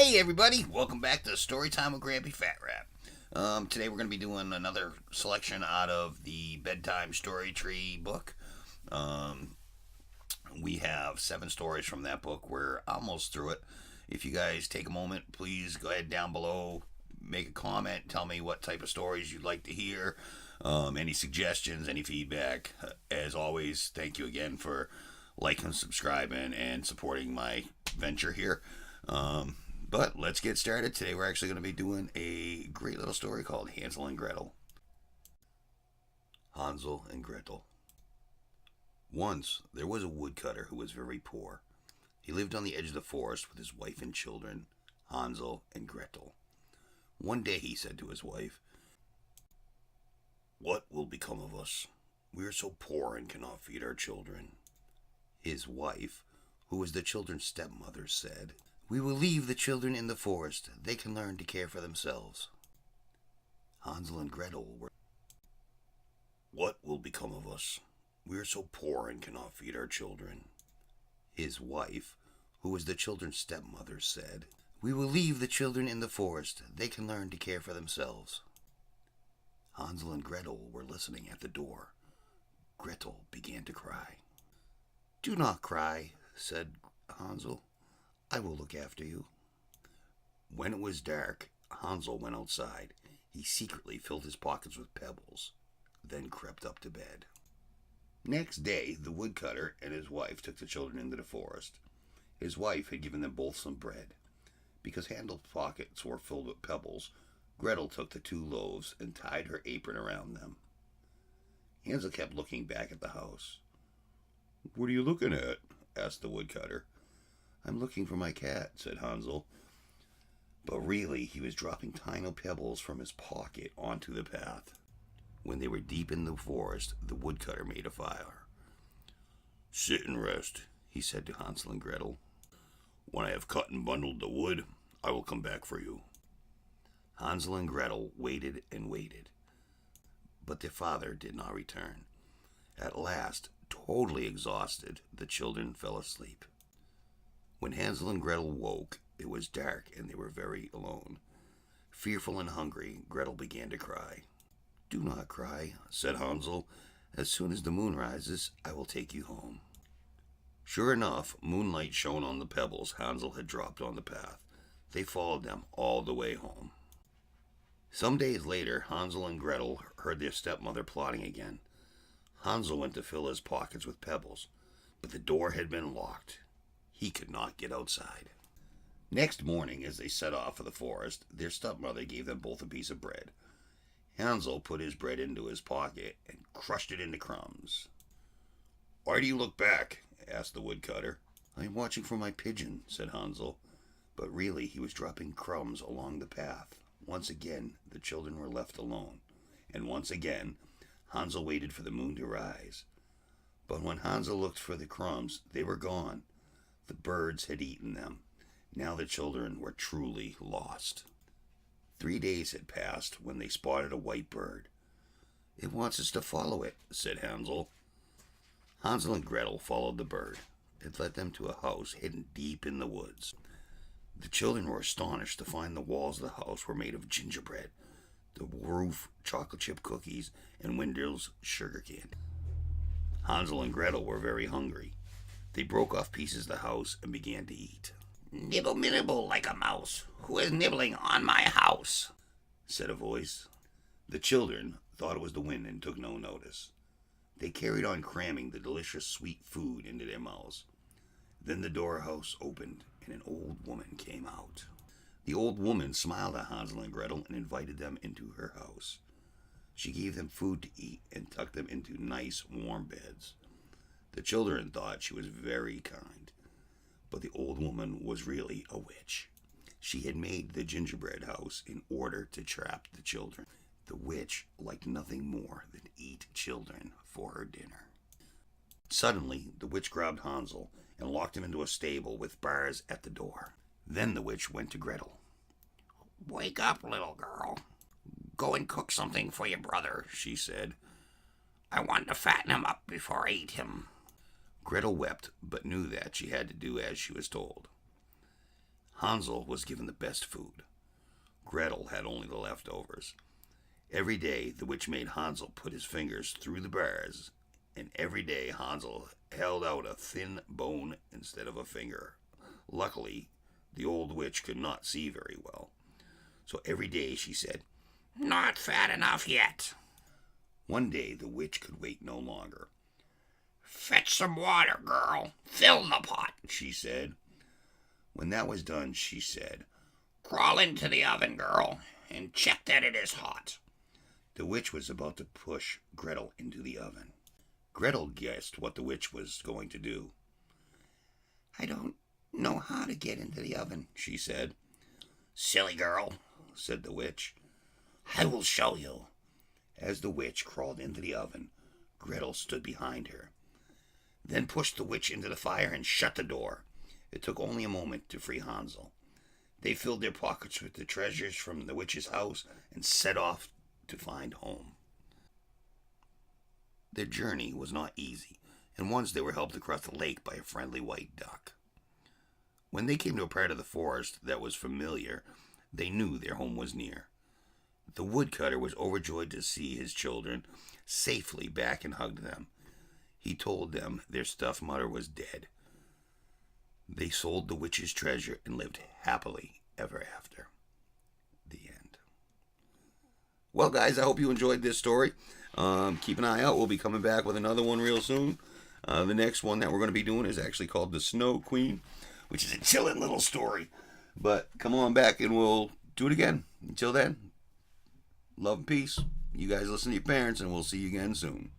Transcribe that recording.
Hey everybody, welcome back to Storytime with Grampy Fat Rat. Today we're going to be doing another selection out of the Bedtime Story Tree book. We have 7 stories from that book. We're almost through it. If you guys take a moment, please go ahead down below, make a comment, tell me what type of stories you'd like to hear, any suggestions, any feedback. As always, thank you again for liking, subscribing, and supporting my venture here. But let's get started. Today we're actually going to be doing a great little story called Hansel and Gretel. Hansel and Gretel. Once there was a woodcutter who was very poor. He lived on the edge of the forest with his wife and children, Hansel and Gretel. One day he said to his wife, "What will become of us? We are so poor and cannot feed our children." His wife, who was the children's stepmother, said, "We will leave the children in the forest. They can learn to care for themselves." Hansel and Gretel were, "What will become of us? We are so poor and cannot feed our children." His wife, who was the children's stepmother, said, "We will leave the children in the forest. They can learn to care for themselves." Hansel and Gretel were listening at the door. Gretel began to cry. "Do not cry," said Hansel. "I will look after you." When it was dark, Hansel went outside. He secretly filled his pockets with pebbles, then crept up to bed. Next day, the woodcutter and his wife took the children into the forest. His wife had given them both some bread. Because Hansel's pockets were filled with pebbles, Gretel took the 2 loaves and tied her apron around them. Hansel kept looking back at the house. "What are you looking at?" asked the woodcutter. "I'm looking for my cat," said Hansel. But really, he was dropping tiny pebbles from his pocket onto the path. When they were deep in the forest, the woodcutter made a fire. "Sit and rest," he said to Hansel and Gretel. "When I have cut and bundled the wood, I will come back for you." Hansel and Gretel waited and waited, but their father did not return. At last, totally exhausted, the children fell asleep. When Hansel and Gretel woke, it was dark and they were very alone. Fearful and hungry, Gretel began to cry. "Do not cry," said Hansel. "As soon as the moon rises, I will take you home." Sure enough, moonlight shone on the pebbles Hansel had dropped on the path. They followed them all the way home. Some days later, Hansel and Gretel heard their stepmother plotting again. Hansel went to fill his pockets with pebbles, but the door had been locked. He could not get outside. Next morning, as they set off for the forest, their stepmother gave them both a piece of bread. Hansel put his bread into his pocket and crushed it into crumbs. "Why do you look back?" asked the woodcutter. "I am watching for my pigeon," said Hansel. But really, he was dropping crumbs along the path. Once again, the children were left alone. And once again, Hansel waited for the moon to rise. But when Hansel looked for the crumbs, they were gone. The birds had eaten them. Now the children were truly lost. 3 days had passed when they spotted a white bird. "It wants us to follow it," said Hansel. Hansel and Gretel followed the bird. It led them to a house hidden deep in the woods. The children were astonished to find the walls of the house were made of gingerbread, the roof chocolate chip cookies, and windows sugar candy. Hansel and Gretel were very hungry. They broke off pieces of the house and began to eat. "Nibble, nibble like a mouse. Who is nibbling on my house?" said a voice. The children thought it was the wind and took no notice. They carried on cramming the delicious sweet food into their mouths. Then the doorhouse opened and an old woman came out. The old woman smiled at Hansel and Gretel and invited them into her house. She gave them food to eat and tucked them into nice warm beds. The children thought she was very kind. But the old woman was really a witch. She had made the gingerbread house in order to trap the children. The witch liked nothing more than to eat children for her dinner. Suddenly, the witch grabbed Hansel and locked him into a stable with bars at the door. Then the witch went to Gretel. "Wake up, little girl. Go and cook something for your brother," she said. "I want to fatten him up before I eat him." Gretel wept, but knew that she had to do as she was told. Hansel was given the best food. Gretel had only the leftovers. Every day the witch made Hansel put his fingers through the bars, and every day Hansel held out a thin bone instead of a finger. Luckily, the old witch could not see very well, so every day she said, "Not fat enough yet." One day the witch could wait no longer. "Fetch some water, girl. Fill the pot," she said. When that was done, she said, "Crawl into the oven, girl, and check that it is hot." The witch was about to push Gretel into the oven. Gretel guessed what the witch was going to do. "I don't know how to get into the oven," she said. "Silly girl," said the witch. "I will show you." As the witch crawled into the oven, Gretel stood behind her, then pushed the witch into the fire and shut the door. It took only a moment to free Hansel. They filled their pockets with the treasures from the witch's house and set off to find home. Their journey was not easy, and once they were helped across the lake by a friendly white duck. When they came to a part of the forest that was familiar, they knew their home was near. The woodcutter was overjoyed to see his children safely back and hugged them. He told them their stuffed mother was dead. They sold the witch's treasure and lived happily ever after. The end. Well, guys, I hope you enjoyed this story. Keep an eye out. We'll be coming back with another one real soon. The next one that we're going to be doing is actually called The Snow Queen, which is a chilling little story. But come on back and we'll do it again. Until then, love and peace. You guys listen to your parents, and we'll see you again soon.